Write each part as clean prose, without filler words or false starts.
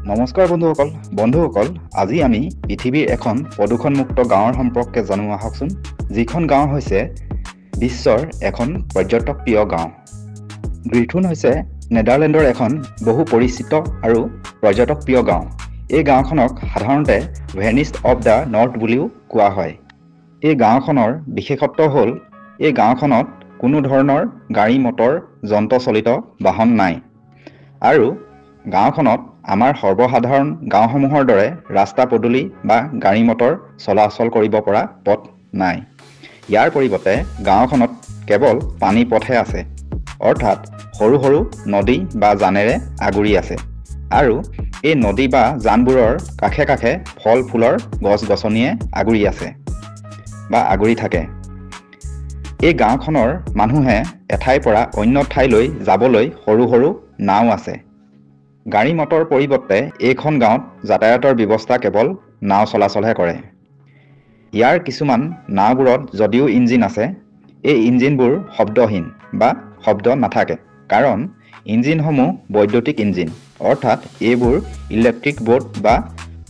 নমস্কাৰ বন্ধুসকল আজি আমি পৃথিৱীৰ এখন প্ৰদূষণমুক্ত গাঁৱৰ সম্পৰ্কে জানো আহকচোন যিখন গাঁও হৈছে বিশ্বৰ এখন পৰ্যটকপ্ৰিয় গাঁও গ্ৰিথুন হৈছে নেদাৰলেণ্ডৰ এখন বহু পৰিচিত আৰু পৰ্যটকপ্ৰিয় গাঁও এই গাঁওখনক সাধাৰণতে ভেনিছ অফ দ্য নৰ্থ বুলিও কোৱা হয় এই গাঁওখনৰ বিশেষত্ব হ'ল এই গাঁওখনত কোনো ধৰণৰ গাড়ী মটৰ যন্ত্ৰচালিত বাহন নাই আৰু গাঁওখনত আমাৰ সৰ্বসাধাৰণ গাঁওসমূহৰ দৰে ৰাস্তা পদূলি বা গাড়ী মটৰ চলাচল কৰিব পৰা পথ নাই ইয়াৰ পৰিৱৰ্তে গাঁওখনত কেৱল পানী পথহে আছে অৰ্থাৎ সৰু সৰু নদী বা জানেৰে আগুৰি আছে আৰু এই নদী বা জানবোৰৰ কাষে কাষে ফল ফুলৰ গছ গছনিয়ে আগুৰি আছে বা আগুৰি থাকে এই গাঁওখনৰ মানুহে এঠাইৰ পৰা অন্য ঠাইলৈ যাবলৈ সৰু সৰু নাও আছে গাড়ী মটৰ পৰিৱৰ্তে এইখন গাঁৱত যাতায়াতৰ ব্যৱস্থা কেৱল নাও চলাচলহে কৰে ইয়াৰ কিছুমান নাওবোৰত যদিও ইঞ্জিন আছে এই ইঞ্জিনবোৰ শব্দহীন বা শব্দ নাথাকে কাৰণ ইঞ্জিনসমূহ বৈদ্যুতিক ইঞ্জিন অৰ্থাৎ এইবোৰ ইলেক্ট্ৰিক বোট বা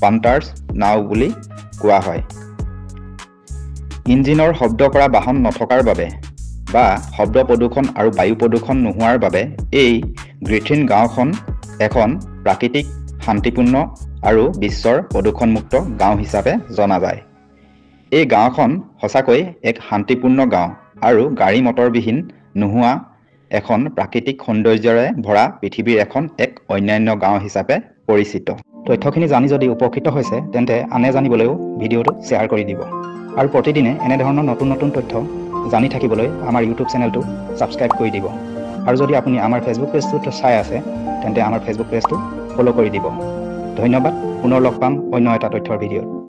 পাণ্টাৰ্ছ নাও বুলি কোৱা হয় ইঞ্জিনৰ শব্দ কৰা বাহন নথকাৰ বাবে বা শব্দ প্ৰদূষণ আৰু বায়ু প্ৰদূষণ নোহোৱাৰ বাবে এই গ্ৰিথিন গাঁওখন এখন প্ৰাকৃতিক শান্তিপূৰ্ণ আৰু বিশ্বৰ প্ৰদূষণমুক্ত গাঁও হিচাপে জনা যায় এই গাঁওখন সঁচাকৈ এক শান্তিপূৰ্ণ গাঁও আৰু গাড়ী মটৰবিহীন নোহোৱা এখন প্ৰাকৃতিক সৌন্দৰ্যৰে ভৰা পৃথিৱীৰ এখন এক অন্যান্য গাঁও হিচাপে পৰিচিত তথ্যখিনি জানি যদি উপকৃত হৈছে তেন্তে আনে জানিবলৈও ভিডিঅ'টো শ্বেয়াৰ কৰি দিব আৰু প্ৰতিদিনে এনেধৰণৰ নতুন নতুন তথ্য জানি থাকিবলৈ আমাৰ ইউটিউব চেনেলটো ছাবস্ক্ৰাইব কৰি দিব আৰু যদি আপুনি আমাৰ ফেচবুক পেজটো চাই আছে তেন্তে আমাৰ ফেচবুক পেজটো ফলো কৰি দিব ধন্যবাদ পুনৰ লগ পাম অন্য এটা তথ্যৰ ভিডিঅ'ত